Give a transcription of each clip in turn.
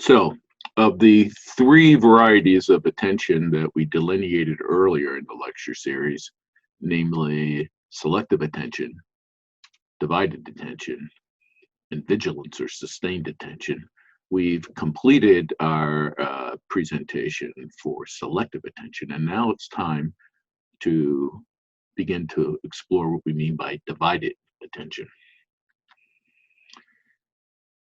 So, of the three varieties of attention that we delineated earlier in the lecture series, namely selective attention, divided attention, and vigilance or sustained attention, we've completed our presentation for selective attention, and now it's time to begin to explore what we mean by divided attention.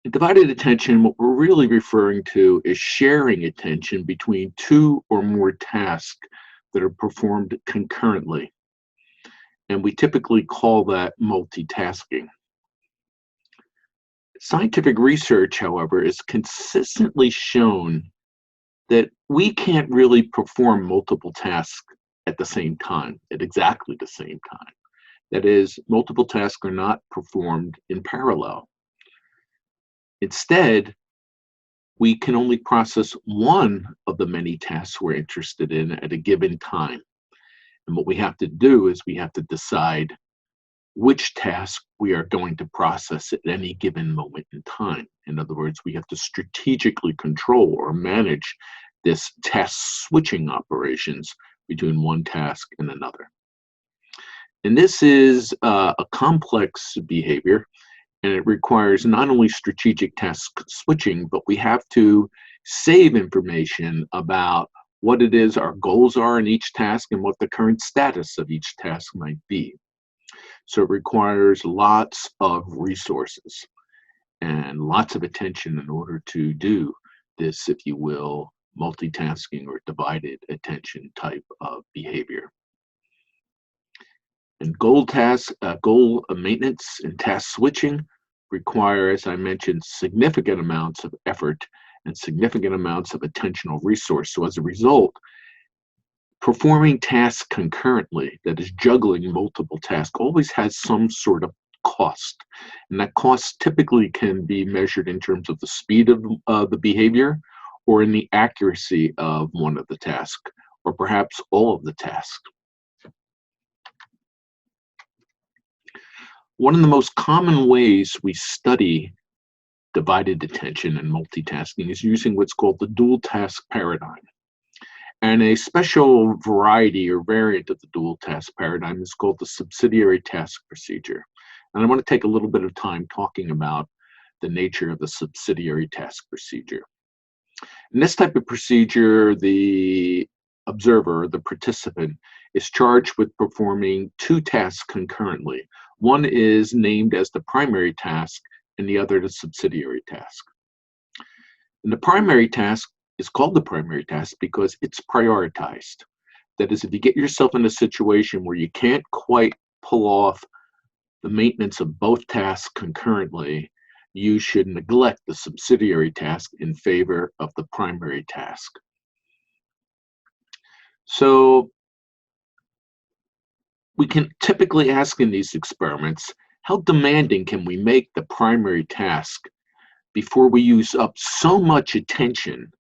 In divided attention, what we're really referring to is sharing attention between two or more tasks that are performed concurrently. And we typically call that multitasking. Scientific research, however, has consistently shown that we can't really perform multiple tasks at the same time, at exactly the same time. That is, multiple tasks are not performed in parallel. Instead, we can only process one of the many tasks we're interested in at a given time. And what we have to do is we have to decide which task we are going to process at any given moment in time. In other words, we have to strategically control or manage this task switching operations between one task and another. And this is a complex behavior, and it requires not only strategic task switching, but we have to save information about what it is our goals are in each task and what the current status of each task might be. So it requires lots of resources and lots of attention in order to do this, if you will, multitasking or divided attention type of behavior. And goal maintenance and task switching require, as I mentioned, significant amounts of effort and significant amounts of attentional resource. So as a result, performing tasks concurrently, that is juggling multiple tasks, always has some sort of cost. And that cost typically can be measured in terms of the speed of the behavior or in the accuracy of one of the tasks, or perhaps all of the tasks. One of the most common ways we study divided attention and multitasking is using what's called the dual task paradigm. And a special variety or variant of the dual task paradigm is called the subsidiary task procedure. And I want to take a little bit of time talking about the nature of the subsidiary task procedure. In this type of procedure, the observer, the participant, is charged with performing two tasks concurrently. One is named as the primary task and the other the subsidiary task. And the primary task is called the primary task because it's prioritized. That is, if you get yourself in a situation where you can't quite pull off the maintenance of both tasks concurrently, you should neglect the subsidiary task in favor of the primary task. So we can typically ask in these experiments, how demanding can we make the primary task before we use up so much attention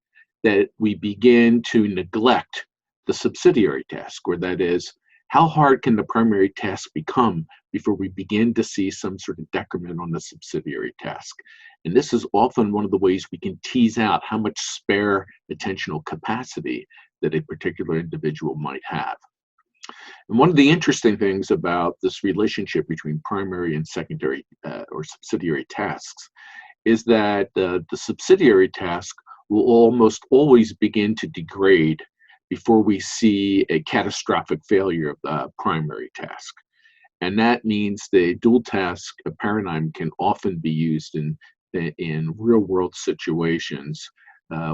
that we begin to neglect the subsidiary task, or that is, how hard can the primary task become before we begin to see some sort of decrement on the subsidiary task? And this is often one of the ways we can tease out how much spare attentional capacity that a particular individual might have. And one of the interesting things about this relationship between primary and secondary or subsidiary tasks is that the subsidiary task will almost always begin to degrade before we see a catastrophic failure of the primary task. And that means the dual task paradigm can often be used in real world situations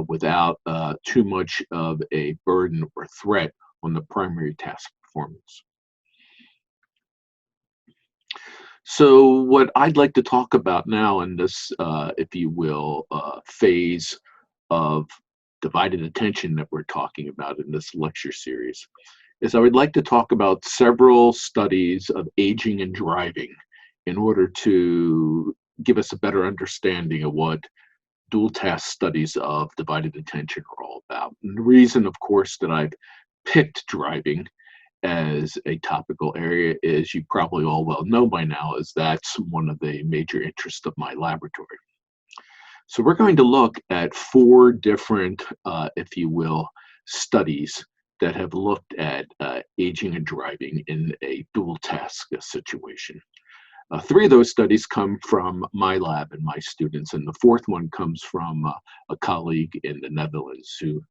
without too much of a burden or threat on the primary task performance. So what I'd like to talk about now in this, if you will, phase of divided attention that we're talking about in this lecture series is I would like to talk about several studies of aging and driving in order to give us a better understanding of what dual task studies of divided attention are all about. And the reason, of course, that I've picked driving as a topical area is, you probably all well know by now, is that's one of the major interests of my laboratory. So we're going to look at four different, if you will, studies that have looked at aging and driving in a dual task situation. Three of those studies come from my lab and my students, and the fourth one comes from a colleague in the Netherlands who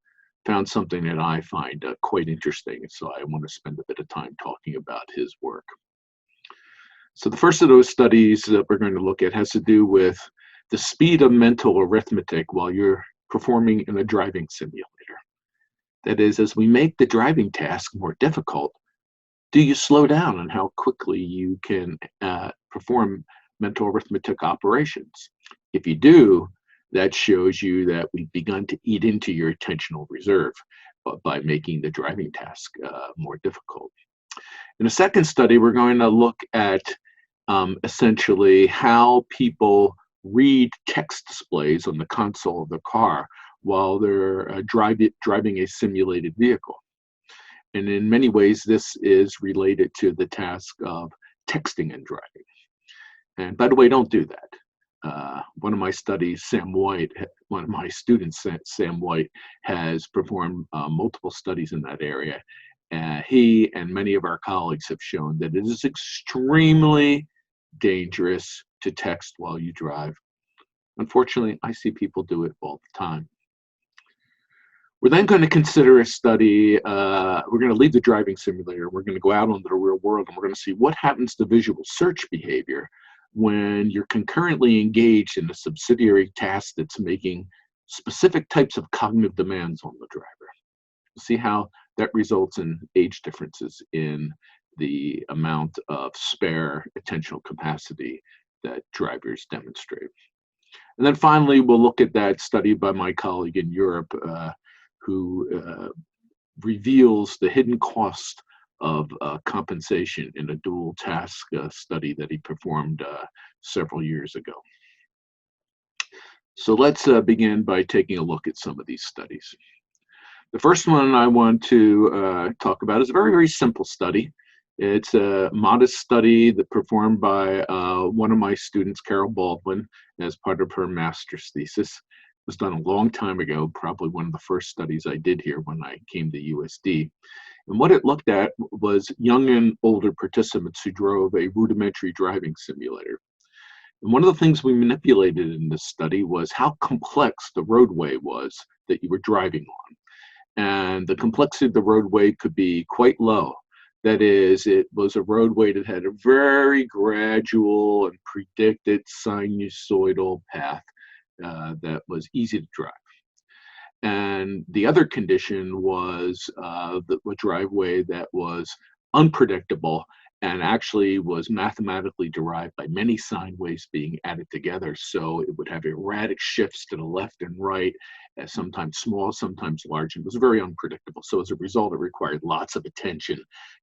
found something that I find quite interesting. So I want to spend a bit of time talking about his work. So the first of those studies that we're going to look at has to do with the speed of mental arithmetic while you're performing in a driving simulator. That is, as we make the driving task more difficult, do you slow down on how quickly you can perform mental arithmetic operations? If you do, that shows you that we've begun to eat into your attentional reserve by making the driving task more difficult. In a second study, we're going to look at essentially how people read text displays on the console of the car while they're driving a simulated vehicle. And in many ways, this is related to the task of texting and driving. And by the way, don't do that. One of my studies, one of my students, Sam White, has performed multiple studies in that area. He and many of our colleagues have shown that it is extremely dangerous to text while you drive. Unfortunately, I see people do it all the time. We're then going to consider a study. We're going to leave the driving simulator. We're going to go out onto the real world, and we're going to see what happens to visual search behavior when you're concurrently engaged in a subsidiary task that's making specific types of cognitive demands on the driver. We'll see how that results in age differences in the amount of spare attentional capacity that drivers demonstrate. And then finally, we'll look at that study by my colleague in Europe who reveals the hidden cost of compensation in a dual task study that he performed several years ago. So let's begin by taking a look at some of these studies. The first one I want to talk about is a very, very simple study. It's a modest study that performed by one of my students, Carol Baldwin, as part of her master's thesis. It was done a long time ago, probably one of the first studies I did here when I came to USD. And what it looked at was young and older participants who drove a rudimentary driving simulator. And one of the things we manipulated in this study was how complex the roadway was that you were driving on. And the complexity of the roadway could be quite low. That is, it was a roadway that had a very gradual and predicted sinusoidal path that was easy to drive. And the other condition was a driveway that was unpredictable and actually was mathematically derived by many sine waves being added together. So it would have erratic shifts to the left and right, sometimes small, sometimes large, and it was very unpredictable. So as a result, it required lots of attention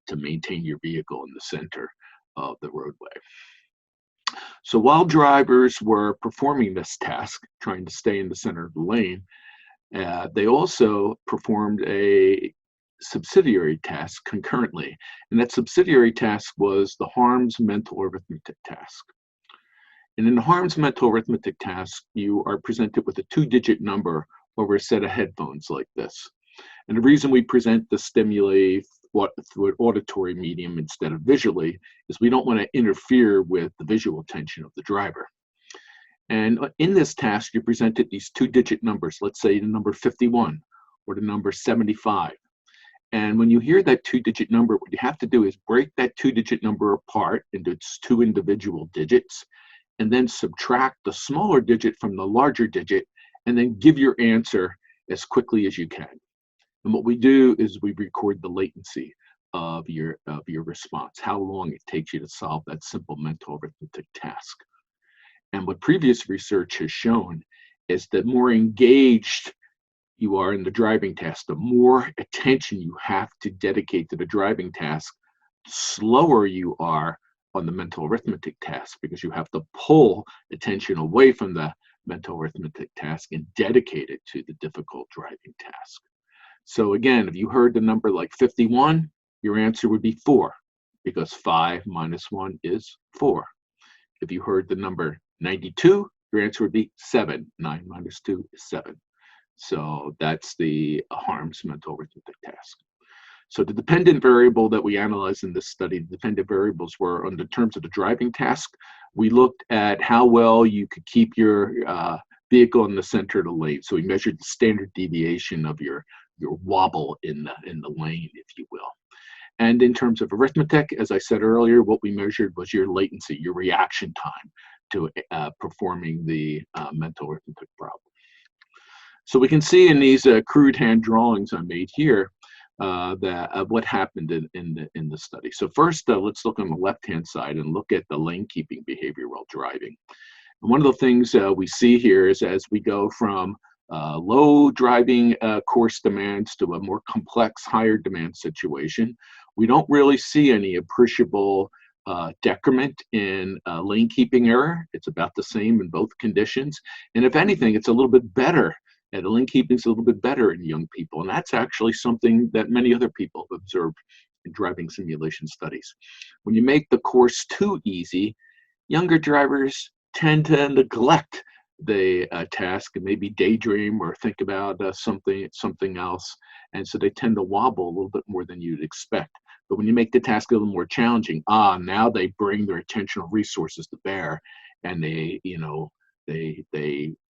to maintain your vehicle in the center of the roadway. So while drivers were performing this task, trying to stay in the center of the lane, they also performed a subsidiary task concurrently. And that subsidiary task was the Harms mental arithmetic task. And in the Harms mental arithmetic task, you are presented with a 2-digit number over a set of headphones like this. And the reason we present the stimuli through an auditory medium instead of visually is we don't want to interfere with the visual attention of the driver. And in this task, you're presented these 2-digit numbers, let's say the number 51 or the number 75. And when you hear that 2-digit number, what you have to do is break that 2-digit number apart into its 2 individual digits, and then subtract the smaller digit from the larger digit, and then give your answer as quickly as you can. And what we do is we record the latency of your response, how long it takes you to solve that simple mental arithmetic task. And what previous research has shown is that more engaged you are in the driving task, the more attention you have to dedicate to the driving task, the slower you are on the mental arithmetic task, because you have to pull attention away from the mental arithmetic task and dedicate it to the difficult driving task. So again, if you heard the number like 51, your answer would be 4, because 5 minus 1 is 4. If you heard the number 92, Your answer would be 7. 9 minus 2 is 7. So that's the harms mental arithmetic task. So the dependent variable that we analyzed in this study, the dependent variables were on the terms of the driving task. We looked at how well you could keep your vehicle in the center of the lane. So we measured the standard deviation of your wobble in the lane, if you will. And in terms of arithmetic, as I said earlier, what we measured was your latency, your reaction time to performing the mental arithmetic problem. So we can see in these crude hand drawings I made here what happened in the study. So first, let's look on the left-hand side and look at the lane keeping behavior while driving. And one of the things we see here is as we go from low driving course demands to a more complex, higher demand situation, we don't really see any appreciable decrement in lane keeping error. It's about the same in both conditions. And if anything, it's a little bit better. And lane keeping is a little bit better in young people. And that's actually something that many other people have observed in driving simulation studies. When you make the course too easy, younger drivers tend to neglect the task and maybe daydream or think about something else. And so they tend to wobble a little bit more than you'd expect. But when you make the task a little more challenging, now they bring their attentional resources to bear, and they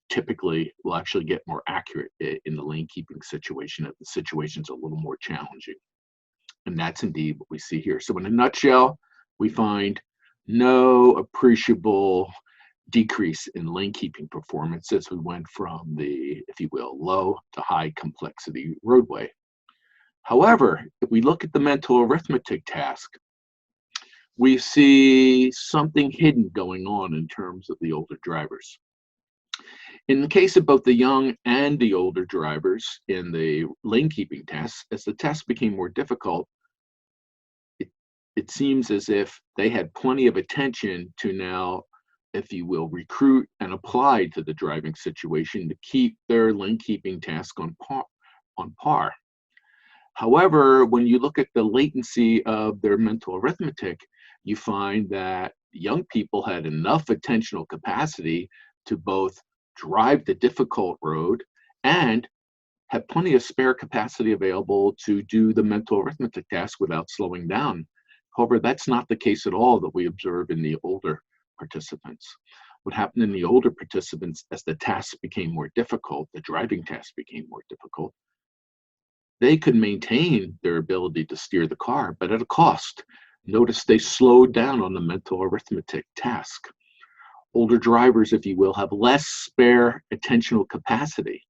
typically will actually get more accurate in the lane keeping situation if the situation's a little more challenging. And that's indeed what we see here. So in a nutshell, we find no appreciable decrease in lane keeping performance as we went from the, if you will, low to high complexity roadway. However, if we look at the mental arithmetic task, we see something hidden going on in terms of the older drivers. In the case of both the young and the older drivers in the lane keeping tests, as the test became more difficult, it seems as if they had plenty of attention to now, if you will, recruit and apply to the driving situation to keep their lane keeping task on par. However, when you look at the latency of their mental arithmetic, you find that young people had enough attentional capacity to both drive the difficult road and have plenty of spare capacity available to do the mental arithmetic task without slowing down. However, that's not the case at all that we observe in the older participants. What happened in the older participants, as the tasks became more difficult, the driving tasks became more difficult, they could maintain their ability to steer the car, but at a cost. Notice they slowed down on the mental arithmetic task. Older drivers, if you will, have less spare attentional capacity,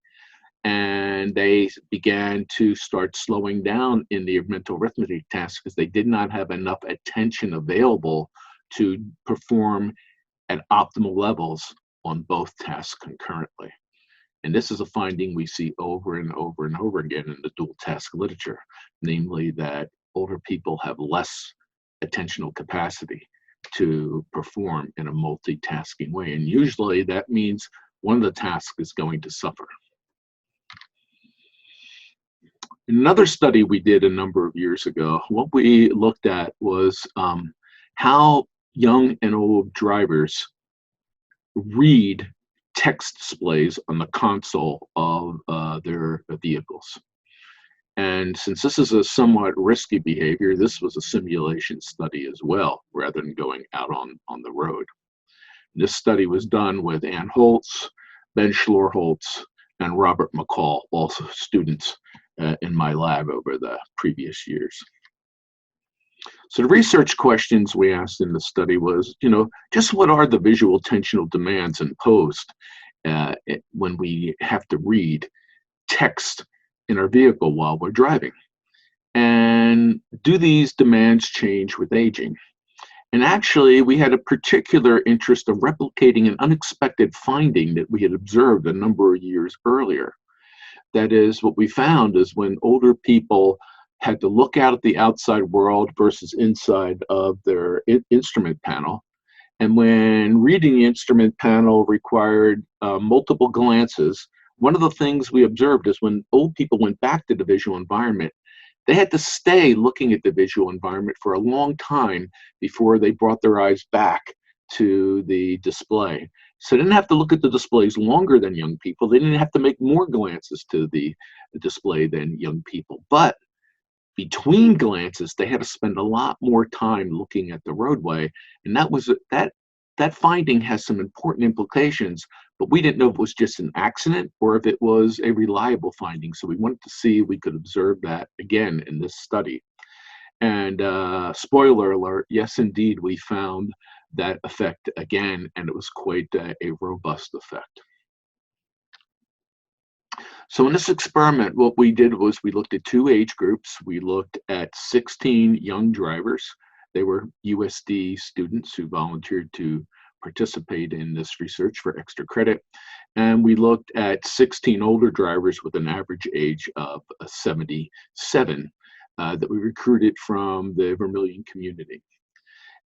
and they began to start slowing down in the mental arithmetic task because they did not have enough attention available to perform at optimal levels on both tasks concurrently. And this is a finding we see over and over and over again in the dual task literature, namely that older people have less attentional capacity to perform in a multitasking way. And usually that means one of the tasks is going to suffer. In another study we did a number of years ago, what we looked at was how young and old drivers read text displays on the console of their vehicles. And since this is a somewhat risky behavior, this was a simulation study as well, rather than going out on the road. This study was done with Ann Holtz, Ben Schlorholtz, and Robert McCall, also students in my lab over the previous years. So the research questions we asked in the study was, just what are the visual attentional demands imposed when we have to read text in our vehicle while we're driving? And do these demands change with aging? And actually, we had a particular interest of replicating an unexpected finding that we had observed a number of years earlier. That is, what we found is when older people had to look out at the outside world versus inside of their instrument panel, and when reading the instrument panel required multiple glances, one of the things we observed is when old people went back to the visual environment, they had to stay looking at the visual environment for a long time before they brought their eyes back to the display. So they didn't have to look at the displays longer than young people. They didn't have to make more glances to the display than young people. But between glances, they had to spend a lot more time looking at the roadway, and that finding has some important implications. But we didn't know if it was just an accident or if it was a reliable finding. So we wanted to see if we could observe that again in this study. And spoiler alert, yes, indeed, we found that effect again, and it was quite a robust effect. So in this experiment, what we did was we looked at two age groups. We looked at 16 young drivers. They were USD students who volunteered to participate in this research for extra credit. And we looked at 16 older drivers with an average age of 77 that we recruited from the Vermilion community.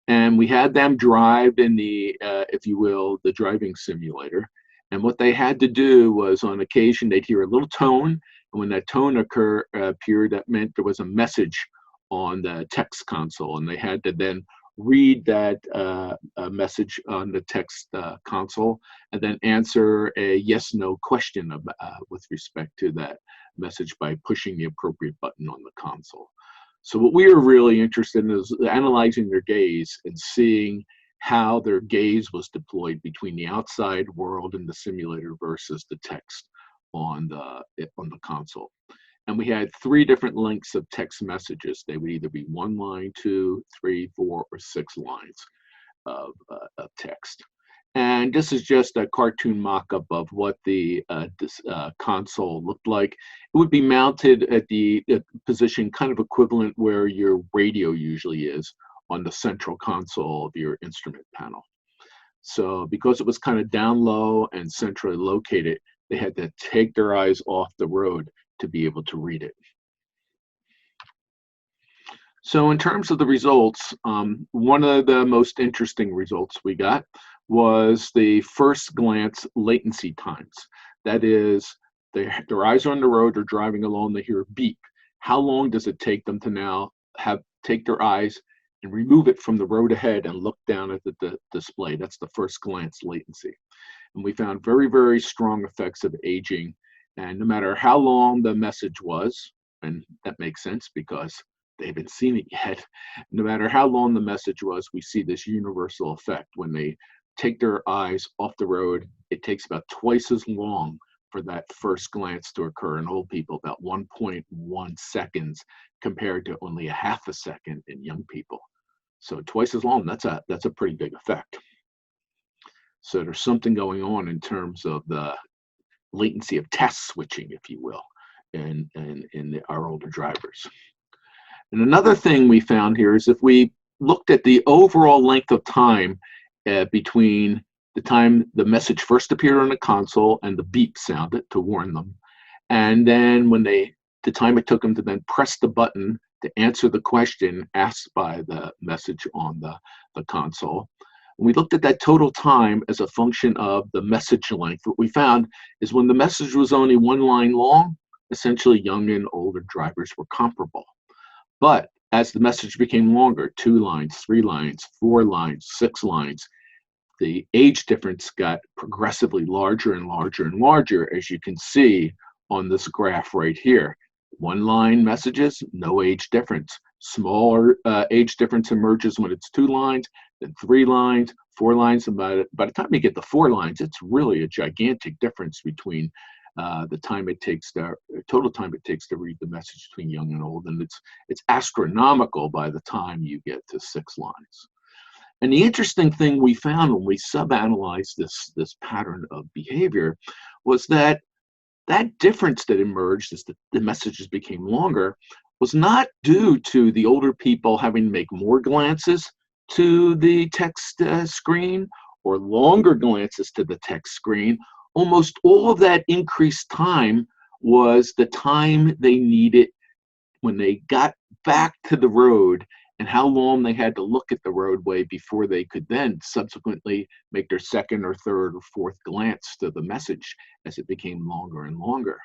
And we had them drive in the, if you will, the driving simulator. And what they had to do was, on occasion, they'd hear a little tone, and when that tone appeared, that meant there was a message on the text console, and they had to then read that message on the text console, and then answer a yes/no question with respect to that message by pushing the appropriate button on the console. So what we were really interested in is analyzing their gaze and seeing how their gaze was deployed between the outside world and the simulator versus the text on the console. And we had 3 different lengths of text messages. They would either be 1 line, 2, 3, 4, or 6 lines of text. And this is just a cartoon mock-up of what the console looked like. It would be mounted at the position kind of equivalent where your radio usually is, on the central console of your instrument panel. So because it was kind of down low and centrally located, they had to take their eyes off the road to be able to read it. So in terms of the results, one of the most interesting results we got was the first glance latency times. That is, their eyes are on the road, they're driving along, they hear a beep. How long does it take them to now take their eyes and remove it from the road ahead and look down at the display? That's the first glance latency. And we found very, very strong effects of aging. And no matter how long the message was, and that makes sense because they haven't seen it yet, no matter how long the message was, we see this universal effect. When they take their eyes off the road, it takes about twice as long for that first glance to occur in old people, about 1.1 seconds compared to only a half a second in young people. So twice as long, that's a pretty big effect. So there's something going on in terms of the latency of task switching, if you will, in our older drivers. And another thing we found here is if we looked at the overall length of time between the time the message first appeared on the console and the beep sounded to warn them, and then when the time it took them to then press the button to answer the question asked by the message on the console. When we looked at that total time as a function of the message length, what we found is when the message was only 1 line long, essentially young and older drivers were comparable. But as the message became longer, 2 lines, 3 lines, 4 lines, 6 lines, the age difference got progressively larger and larger and larger, as you can see on this graph right here. 1 line messages, no age difference. Smaller age difference emerges when it's 2 lines, then 3 lines, 4 lines. And by the time you get to 4 lines, it's really a gigantic difference between the time it takes total time it takes to read the message between young and old, and it's astronomical by the time you get to 6 lines. And the interesting thing we found when we sub-analyzed this pattern of behavior was that difference that emerged as the messages became longer was not due to the older people having to make more glances to the text screen or longer glances to the text screen. Almost all of that increased time was the time they needed when they got back to the road and how long they had to look at the roadway before they could then subsequently make their second or third or fourth glance to the message as it became longer and longer.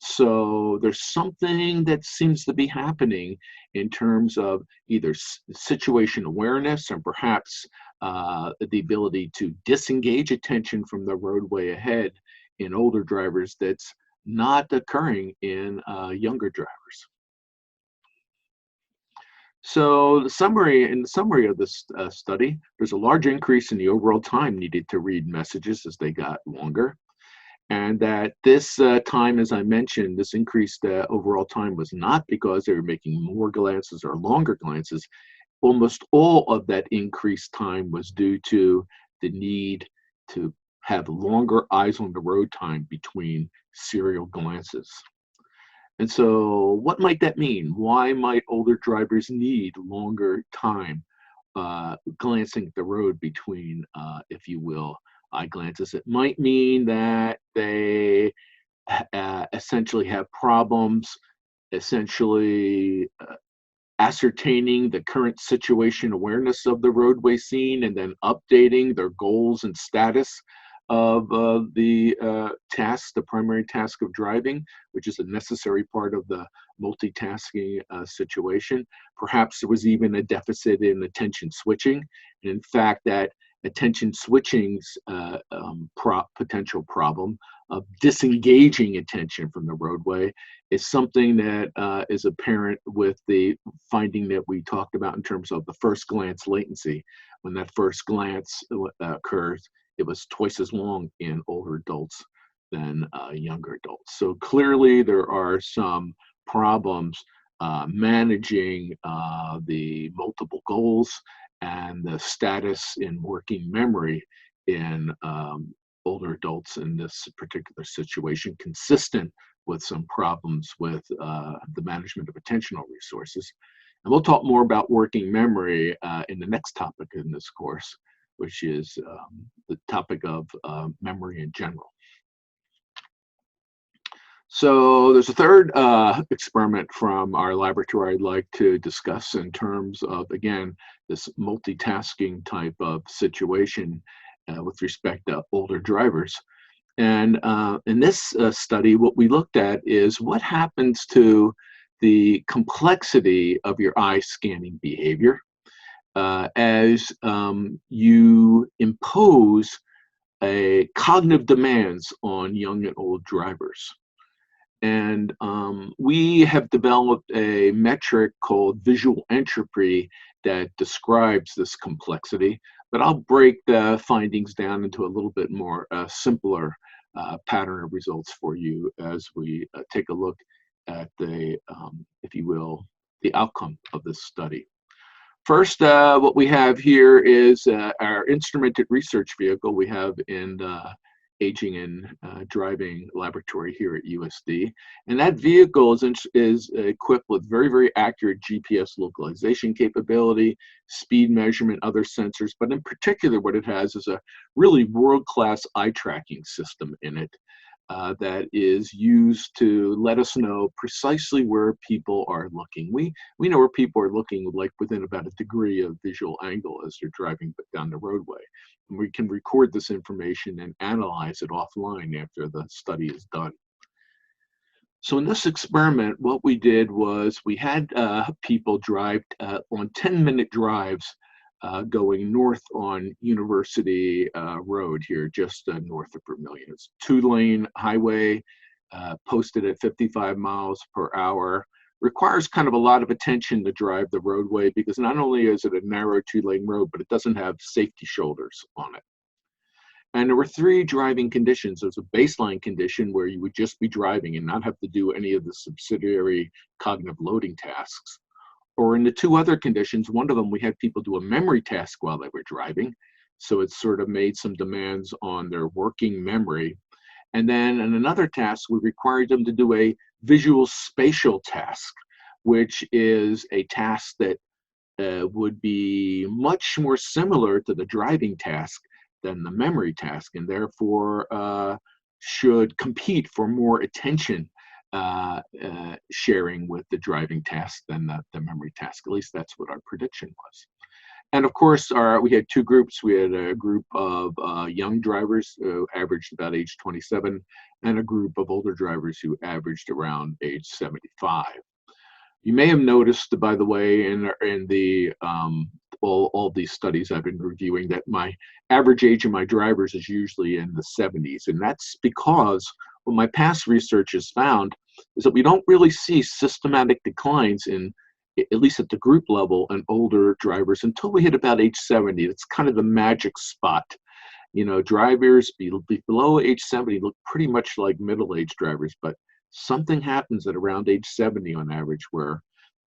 So there's something that seems to be happening in terms of either situation awareness and perhaps the ability to disengage attention from the roadway ahead in older drivers that's not occurring in younger drivers. So in the summary of this study, there's a large increase in the overall time needed to read messages as they got longer. And that this time, as I mentioned, this increased overall time was not because they were making more glances or longer glances. Almost all of that increased time was due to the need to have longer eyes on the road time between serial glances. And so, what might that mean? Why might older drivers need longer time glancing at the road between, if you will, eye glances? It might mean that they essentially have problems, essentially ascertaining the current situation awareness of the roadway scene and then updating their goals and status of the task, the primary task of driving, which is a necessary part of the multitasking situation. Perhaps there was even a deficit in attention switching. And in fact, that attention switching's potential problem of disengaging attention from the roadway is something that is apparent with the finding that we talked about in terms of the first glance latency. When that first glance occurs, it was twice as long in older adults than younger adults. So clearly there are some problems managing the multiple goals and the status in working memory in older adults in this particular situation, consistent with some problems with the management of attentional resources. And we'll talk more about working memory in the next topic in this course, which is the topic of memory in general. So there's a third experiment from our laboratory I'd like to discuss in terms of, again, this multitasking type of situation with respect to older drivers. And in this study, what we looked at is what happens to the complexity of your eye scanning behavior as you impose a cognitive demands on young and old drivers. And we have developed a metric called visual entropy that describes this complexity, but I'll break the findings down into a little bit more simpler pattern of results for you as we take a look at the, if you will, the outcome of this study. First, what we have here is our instrumented research vehicle we have in the Aging and Driving Laboratory here at USD. And that vehicle is equipped with very, very accurate GPS localization capability, speed measurement, other sensors, but in particular what it has is a really world-class eye tracking system in it that is used to let us know precisely where people are looking. We know where people are looking, like within about a degree of visual angle as they're driving down the roadway. And we can record this information and analyze it offline after the study is done. So in this experiment, what we did was we had people drive on 10-minute drives going north on University Road here, just north of Vermilion. It's a 2-lane highway posted at 55 miles per hour. Requires kind of a lot of attention to drive the roadway because not only is it a narrow 2-lane road, but it doesn't have safety shoulders on it. And there were 3 driving conditions. There's a baseline condition where you would just be driving and not have to do any of the subsidiary cognitive loading tasks. Or in the 2 other conditions, one of them we had people do a memory task while they were driving. So it sort of made some demands on their working memory. And then in another task, we required them to do a visual spatial task, which is a task that would be much more similar to the driving task than the memory task, and therefore should compete for more attention sharing with the driving task than the memory task. At least that's what our prediction was. And of course, we had two groups. We had a group of young drivers who averaged about age 27, and a group of older drivers who averaged around age 75. You may have noticed, by the way, in the all these studies I've been reviewing, that my average age of my drivers is usually in the 70s, and that's because what my past research has found is that we don't really see systematic declines in, at least at the group level, in older drivers until we hit about age 70. It's kind of the magic spot. You know, drivers below age 70 look pretty much like middle-aged drivers, but something happens at around age 70 on average, where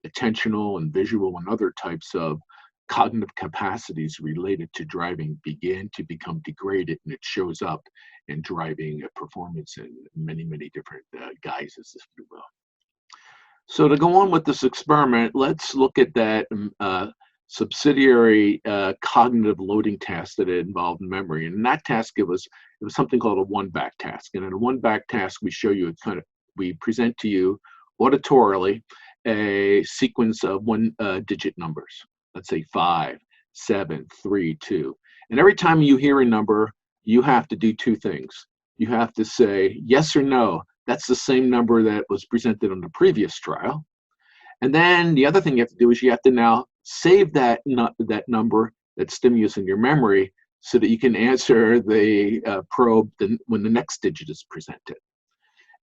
attentional and visual and other types of cognitive capacities related to driving begin to become degraded, and it shows up in driving performance in many, many different guises, if you will. So to go on with this experiment, let's look at that subsidiary cognitive loading task that involved memory. And in that task, it was something called a one-back task. And in a one-back task, we present to you auditorily a sequence of one-digit numbers. Let's say 5, 7, 3, 2. And every time you hear a number, you have to do two things. You have to say yes or no. That's the same number that was presented on the previous trial. And then the other thing you have to do is you have to now save that number, that stimulus, in your memory, so that you can answer the probe when the next digit is presented.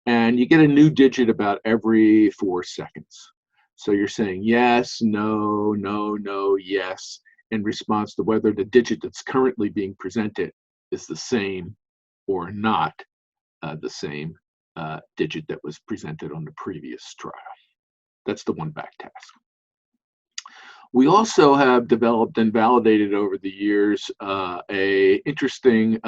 And you get a new digit about every 4 seconds. So you're saying yes, no, no, no, yes, in response to whether the digit that's currently being presented is the same or not the same digit that was presented on the previous trial. That's the one-back task. We also have developed and validated over the years a interesting,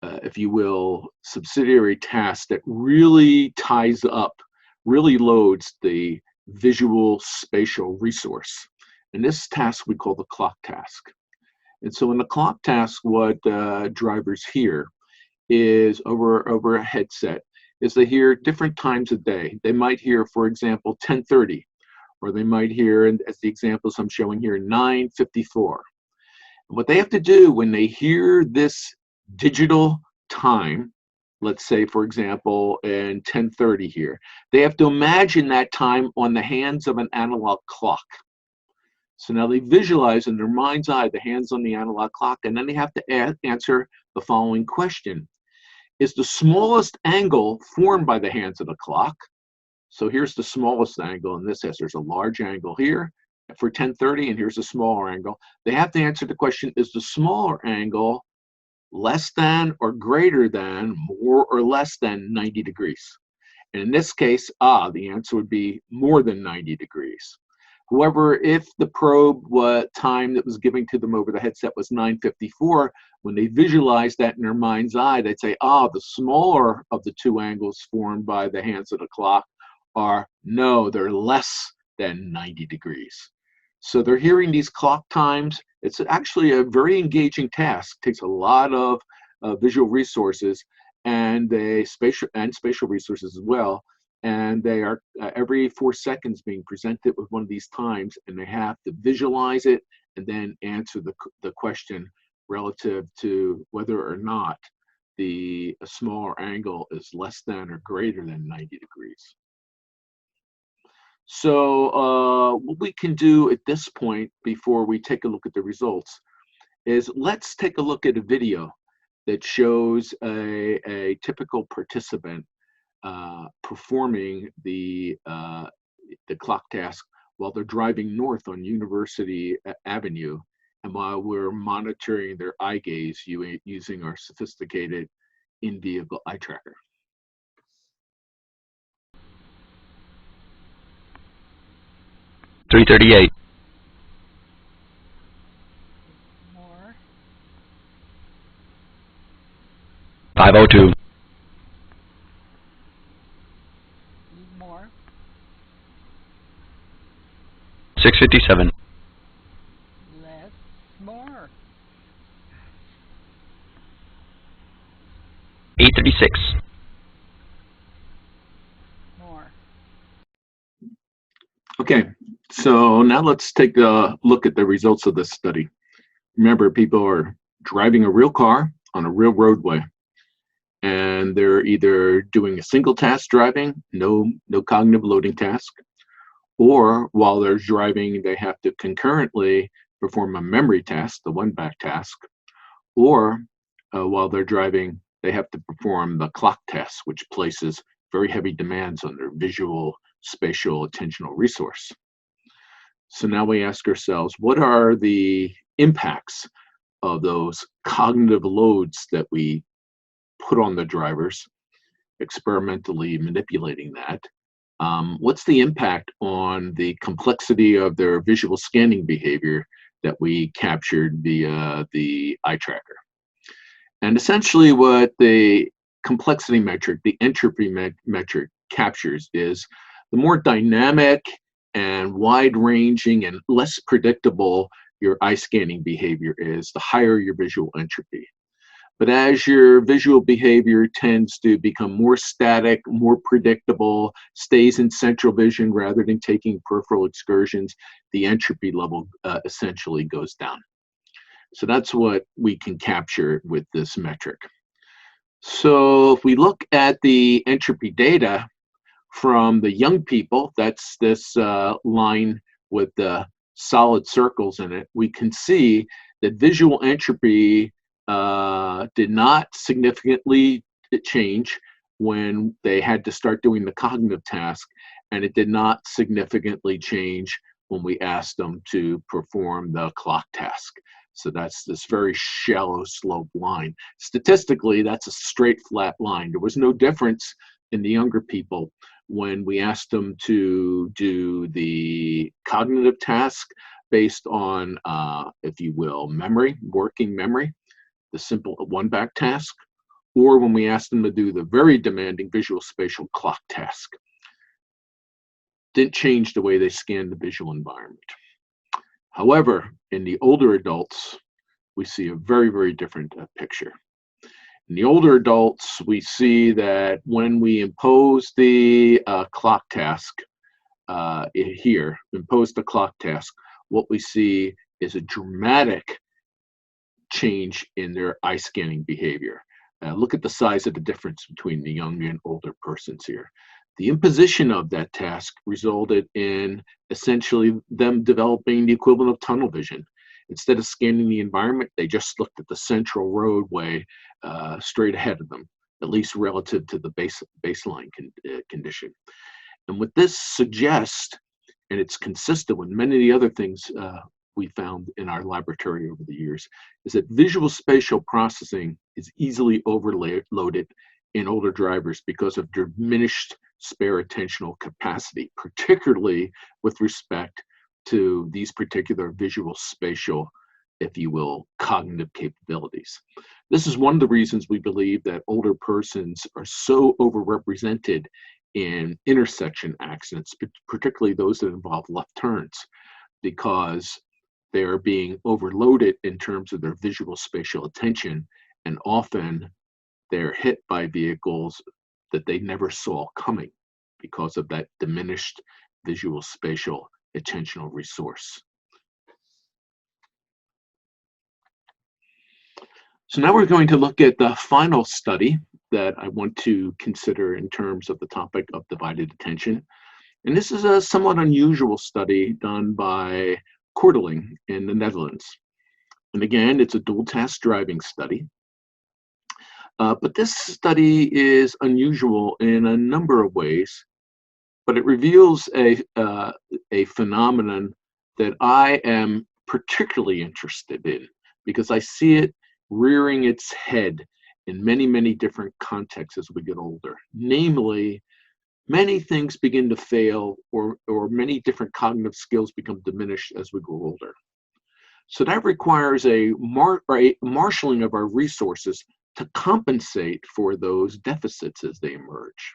if you will, subsidiary task that really ties up, really loads the visual spatial resource. And this task we call the clock task. And so in the clock task, what drivers hear is over a headset, is they hear different times of day. They might hear, for example, 10:30, or they might hear, and as the examples I'm showing here, 9:54. What they have to do when they hear this digital time, let's say, for example, in 10:30 here, they have to imagine that time on the hands of an analog clock. So now they visualize in their mind's eye the hands on the analog clock, and then they have to answer the following question. Is the smallest angle formed by the hands of the clock? So here's the smallest angle in this. There's a large angle here for 10:30, and here's a smaller angle. They have to answer the question, is the smaller angle less than or greater than, more or less than 90 degrees? And in this case, the answer would be more than 90 degrees. However, if the probe time that was given to them over the headset was 9:54, when they visualize that in their mind's eye, they'd say, the smaller of the two angles formed by the hands of the clock they're less than 90 degrees. So they're hearing these clock times. It's actually a very engaging task. It takes a lot of visual resources and spatial resources as well. And they are every 4 seconds being presented with one of these times, and they have to visualize it and then answer the question relative to whether or not the smaller angle is less than or greater than 90 degrees. So what we can do at this point, before we take a look at the results, is let's take a look at a video that shows a typical participant performing the clock task while they're driving north on University Avenue, and while we're monitoring their eye gaze using our sophisticated in-vehicle eye tracker. $338. More. 502. More. 657. Less. More. 836. More. Okay, so now let's take a look at the results of this study. Remember, people are driving a real car on a real roadway, and they're either doing a single task driving, no cognitive loading task, or while they're driving, they have to concurrently perform a memory task, the one back task, or while they're driving, they have to perform the clock test, which places very heavy demands on their visual, spatial, attentional resource. So now we ask ourselves, what are the impacts of those cognitive loads that we put on the drivers, experimentally manipulating that? What's the impact on the complexity of their visual scanning behavior that we captured via the eye tracker? And essentially, what the complexity metric, the entropy metric, captures is the more dynamic and wide ranging and less predictable your eye scanning behavior is, the higher your visual entropy. But as your visual behavior tends to become more static, more predictable, stays in central vision rather than taking peripheral excursions, the entropy level essentially goes down. So that's what we can capture with this metric. So if we look at the entropy data from the young people, that's this line with the solid circles in it, we can see that visual entropy did not significantly change when they had to start doing the cognitive task, and it did not significantly change when we asked them to perform the clock task. So that's this very shallow slope line. Statistically, that's a straight flat line. There was no difference in the younger people when we asked them to do the cognitive task based on, if you will, memory, working memory, the simple one back task, or when we asked them to do the very demanding visual spatial clock task. Didn't change the way they scanned the visual environment. However, in the older adults, we see a very different picture. In the older adults, we see that when we impose the clock task here, impose the clock task, what we see is a dramatic change in their eye scanning behavior. Look at the size of the difference between the young and older persons here. The imposition of that task resulted in essentially them developing the equivalent of tunnel vision. Instead of scanning the environment, they just looked at the central roadway straight ahead of them, at least relative to the baseline condition. And what this suggests, and it's consistent with many of the other things we found in our laboratory over the years, is that visual spatial processing is easily overloaded in older drivers because of diminished spare attentional capacity, particularly with respect to these particular visual spatial, if you will, cognitive capabilities. This is one of the reasons we believe that older persons are so overrepresented in intersection accidents, particularly those that involve left turns, because they're being overloaded in terms of their visual spatial attention, and often they're hit by vehicles that they never saw coming because of that diminished visual spatial attentional resource. So now we're going to look at the final study that I want to consider in terms of the topic of divided attention. And this is a somewhat unusual study done by Korteling in the Netherlands. And again, it's a dual task driving study. But this study is unusual in a number of ways, but it reveals a phenomenon that I am particularly interested in because I see it rearing its head in many different contexts as we get older. Namely, many things begin to fail or many different cognitive skills become diminished as we grow older. So that requires a marshaling of our resources to compensate for those deficits as they emerge.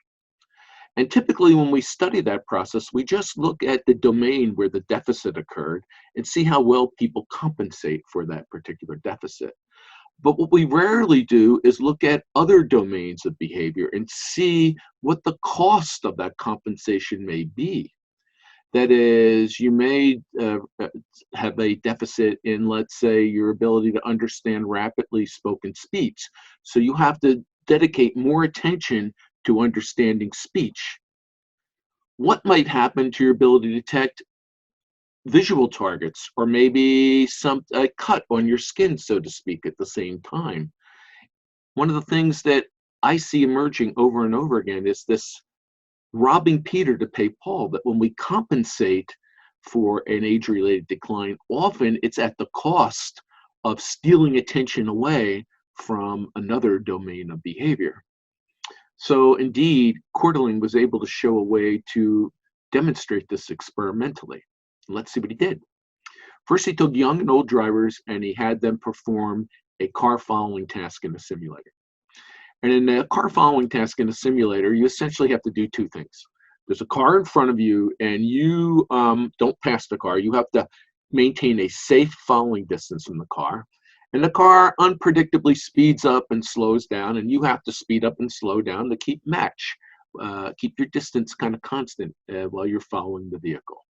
And typically when we study that process, we just look at the domain where the deficit occurred and see how well people compensate for that particular deficit. But what we rarely do is look at other domains of behavior and see what the cost of that compensation may be. That is, you may have a deficit in, let's say, your ability to understand rapidly spoken speech. So you have to dedicate more attention to understanding speech. What might happen to your ability to detect visual targets, or maybe some a cut on your skin, so to speak, at the same time? One of the things that I see emerging over and over again is this robbing Peter to pay Paul, that when we compensate for an age-related decline, often it's at the cost of stealing attention away from another domain of behavior. So indeed, Courteling was able to show a way to demonstrate this experimentally. Let's see what he did. First, he took young and old drivers and he had them perform a car following task in a simulator. And in a car following task in a simulator, you essentially have to do two things. There's a car in front of you, and you don't pass the car. You have to maintain a safe following distance from the car. And the car unpredictably speeds up and slows down, and you have to speed up and slow down to keep your distance kind of constant while you're following the vehicle.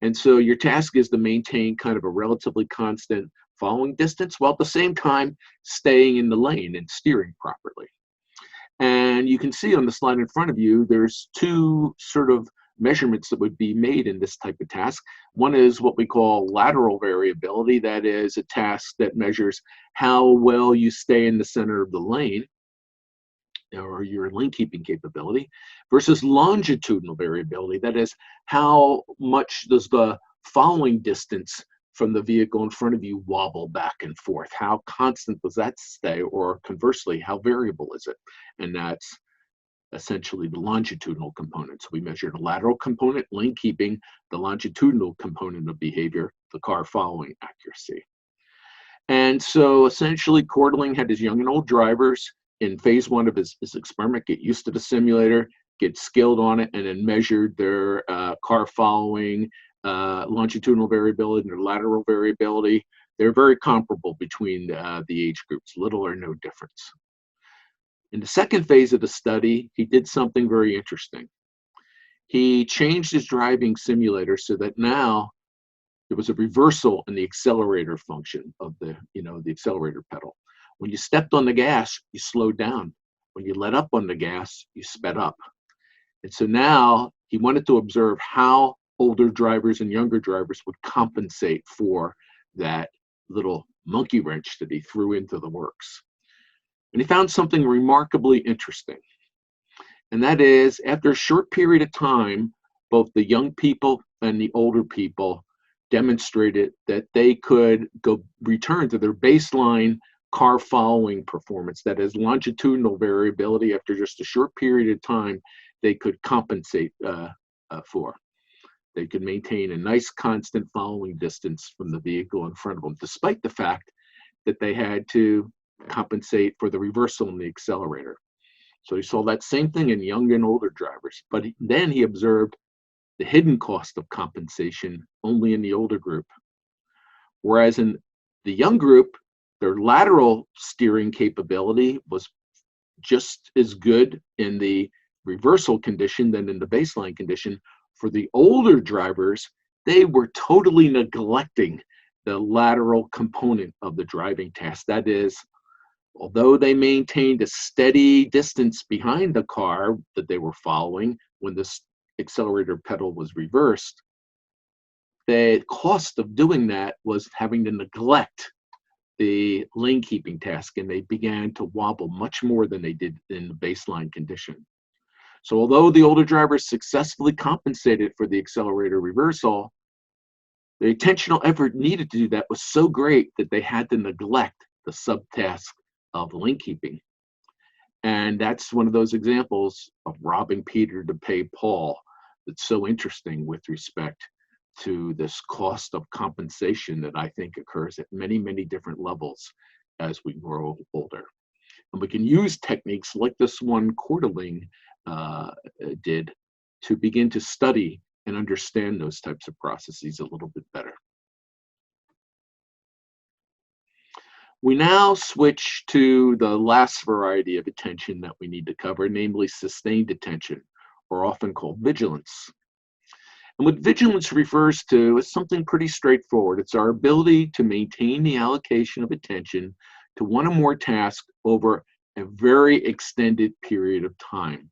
And so your task is to maintain kind of a relatively constant following distance while at the same time staying in the lane and steering properly. And you can see on the slide in front of you, there's two sort of measurements that would be made in this type of task. One is what we call lateral variability. That is a task that measures how well you stay in the center of the lane, or your lane keeping capability, versus longitudinal variability. That is, how much does the following distance from the vehicle in front of you wobble back and forth? How constant does that stay? Or conversely, how variable is it? And that's essentially the longitudinal component. So we measure the lateral component, lane keeping, the longitudinal component of behavior, the car following accuracy. And so essentially, Courteling had his young and old drivers in phase one of his experiment get used to the simulator, get skilled on it, and then measured their car following longitudinal variability and their lateral variability. They're very comparable between the age groups, little or no difference. In the second phase of the study, he did something very interesting. He changed his driving simulator so that now there was a reversal in the accelerator function of the accelerator pedal. When you stepped on the gas, you slowed down. When you let up on the gas, you sped up. And so now he wanted to observe how older drivers and younger drivers would compensate for that little monkey wrench that he threw into the works. And he found something remarkably interesting. And that is, after a short period of time, both the young people and the older people demonstrated that they could return to their baseline car following performance. That is, longitudinal variability. After just a short period of time, they could compensate for. They could maintain a nice constant following distance from the vehicle in front of them, despite the fact that they had to compensate for the reversal in the accelerator. So he saw that same thing in young and older drivers, but then he observed the hidden cost of compensation only in the older group. Whereas in the young group, their lateral steering capability was just as good in the reversal condition than in the baseline condition. For the older drivers, they were totally neglecting the lateral component of the driving task. That is, although they maintained a steady distance behind the car that they were following when the accelerator pedal was reversed, the cost of doing that was having to neglect the lane keeping task, and they began to wobble much more than they did in the baseline condition. So although the older drivers successfully compensated for the accelerator reversal, the attentional effort needed to do that was so great that they had to neglect the subtask of lane keeping. And that's one of those examples of robbing Peter to pay Paul that's so interesting with respect to this cost of compensation that I think occurs at many, many different levels as we grow older. And we can use techniques like this one Courteling did to begin to study and understand those types of processes a little bit better. We now switch to the last variety of attention that we need to cover, namely sustained attention, or often called vigilance. And what vigilance refers to is something pretty straightforward. It's our ability to maintain the allocation of attention to one or more tasks over a very extended period of time.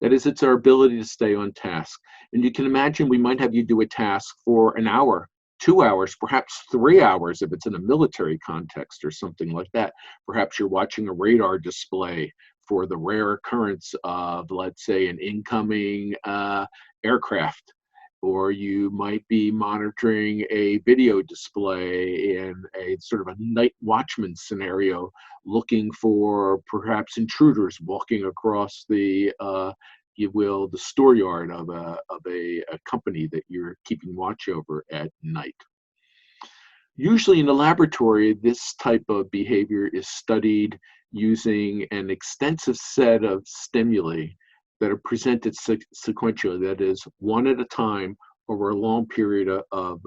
That is, it's our ability to stay on task. And you can imagine we might have you do a task for an hour, 2 hours, perhaps 3 hours if it's in a military context or something like that. Perhaps you're watching a radar display for the rare occurrence of, let's say, an incoming aircraft. Or you might be monitoring a video display in a sort of a night watchman scenario, looking for perhaps intruders walking across the the store yard of a company that you're keeping watch over at night. Usually in the laboratory, this type of behavior is studied using an extensive set of stimuli that are presented sequentially, that is, one at a time over a long period of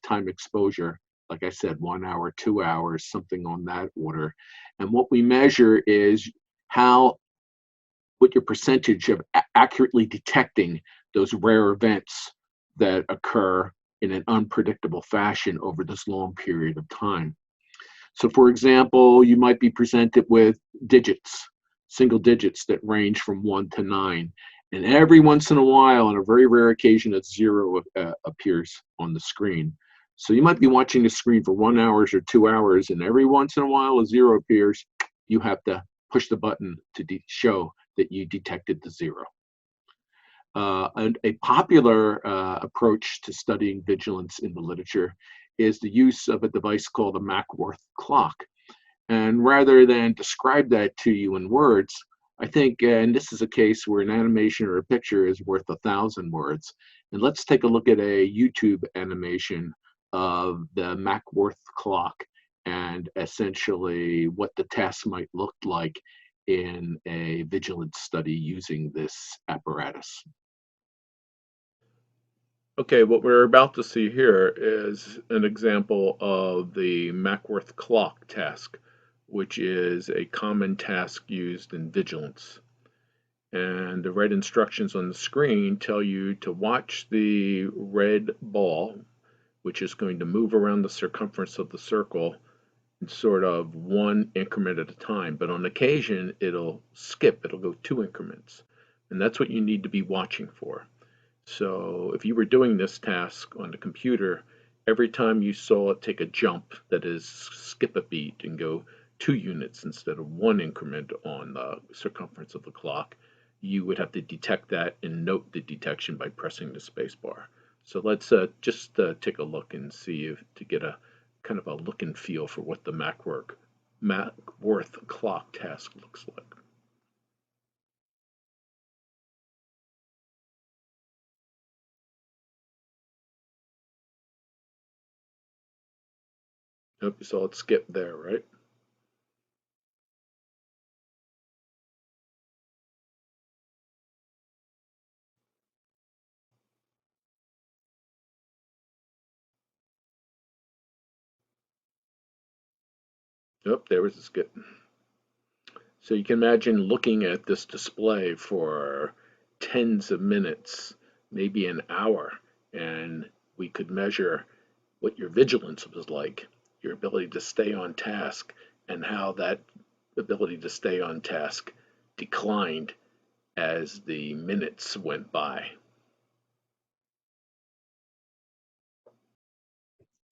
time exposure. Like I said, 1 hour, 2 hours, something on that order. And what we measure is what your percentage of accurately detecting those rare events that occur in an unpredictable fashion over this long period of time. So for example, you might be presented with digits, single digits that range from 1 to 9. And every once in a while, on a very rare occasion, a 0 appears on the screen. So you might be watching the screen for 1 hour or 2 hours, and every once in a while a 0 appears. You have to push the button to show that you detected the 0. A popular approach to studying vigilance in the literature is the use of a device called a Mackworth clock. And rather than describe that to you in words, I think, and this is a case where an animation or a picture is worth 1,000 words. And let's take a look at a YouTube animation of the Mackworth clock and essentially what the test might look like in a vigilance study using this apparatus. Okay, what we're about to see here is an example of the Mackworth clock task, which is a common task used in vigilance. And the red instructions on the screen tell you to watch the red ball, which is going to move around the circumference of the circle in sort of one increment at a time. But on occasion, it'll skip, it'll go 2 increments. And that's what you need to be watching for. So if you were doing this task on the computer, every time you saw it take a jump, that is, skip a beat and go 2 units instead of 1 increment on the circumference of the clock, you would have to detect that and note the detection by pressing the space bar. So let's just take a look and see if, to get a kind of a look and feel for what the Mackworth clock task looks like. Nope, you saw it skip there, right? Nope, there was a skip. So you can imagine looking at this display for tens of minutes, maybe an hour, and we could measure what your vigilance was like, your ability to stay on task, and how that ability to stay on task declined as the minutes went by.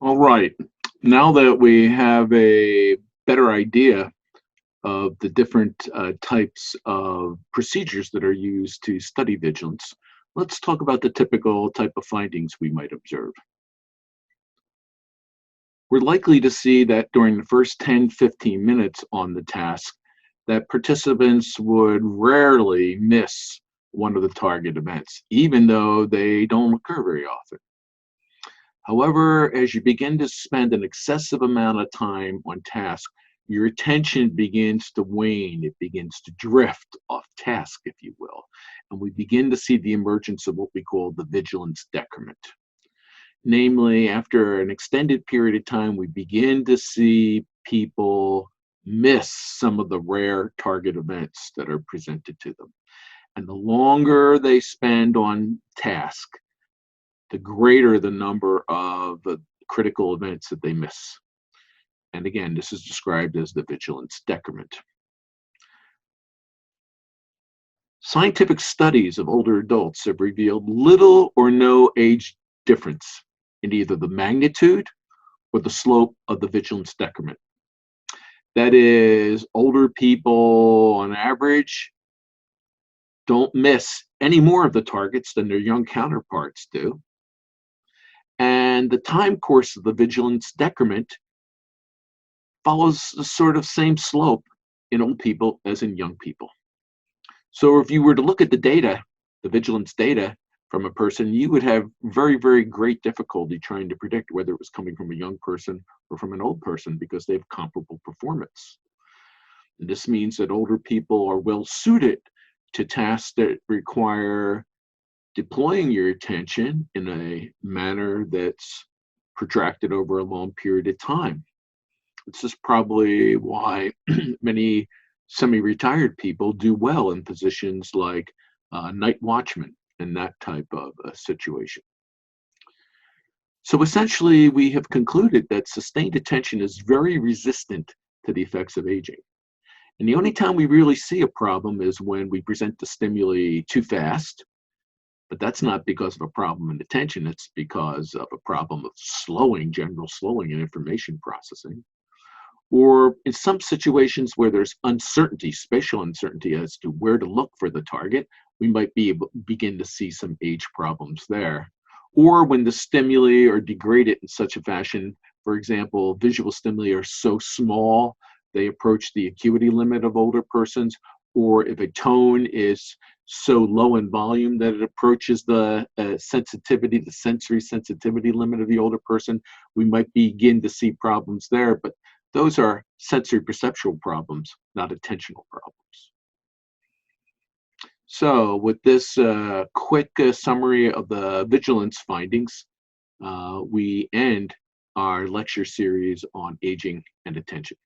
All right, now that we have a better idea of the different types of procedures that are used to study vigilance, let's talk about the typical type of findings we might observe. We're likely to see that during the first 10-15 minutes on the task, that participants would rarely miss one of the target events, even though they don't occur very often. However, as you begin to spend an excessive amount of time on task, your attention begins to wane. It begins to drift off task, if you will. And we begin to see the emergence of what we call the vigilance decrement. Namely, after an extended period of time, we begin to see people miss some of the rare target events that are presented to them. And the longer they spend on task, the greater the number of critical events that they miss. And again, this is described as the vigilance decrement. Scientific studies of older adults have revealed little or no age difference in either the magnitude or the slope of the vigilance decrement. That is, older people on average don't miss any more of the targets than their young counterparts do. And the time course of the vigilance decrement follows the sort of same slope in old people as in young people. So if you were to look at the data, the vigilance data from a person, you would have very, very great difficulty trying to predict whether it was coming from a young person or from an old person because they have comparable performance. And this means that older people are well suited to tasks that require deploying your attention in a manner that's protracted over a long period of time. This is probably why many semi-retired people do well in positions like night watchman and that type of situation. So essentially, we have concluded that sustained attention is very resistant to the effects of aging. And the only time we really see a problem is when we present the stimuli too fast, but that's not because of a problem in attention, it's because of a problem of slowing, general slowing in information processing. Or in some situations where there's uncertainty, spatial uncertainty as to where to look for the target, we might be able to begin to see some age problems there. Or when the stimuli are degraded in such a fashion, for example, visual stimuli are so small, they approach the acuity limit of older persons, or if a tone is so low in volume that it approaches the sensitivity, the sensory sensitivity limit of the older person, we might begin to see problems there. But those are sensory perceptual problems, not attentional problems. So with this quick summary of the vigilance findings, we end our lecture series on aging and attention.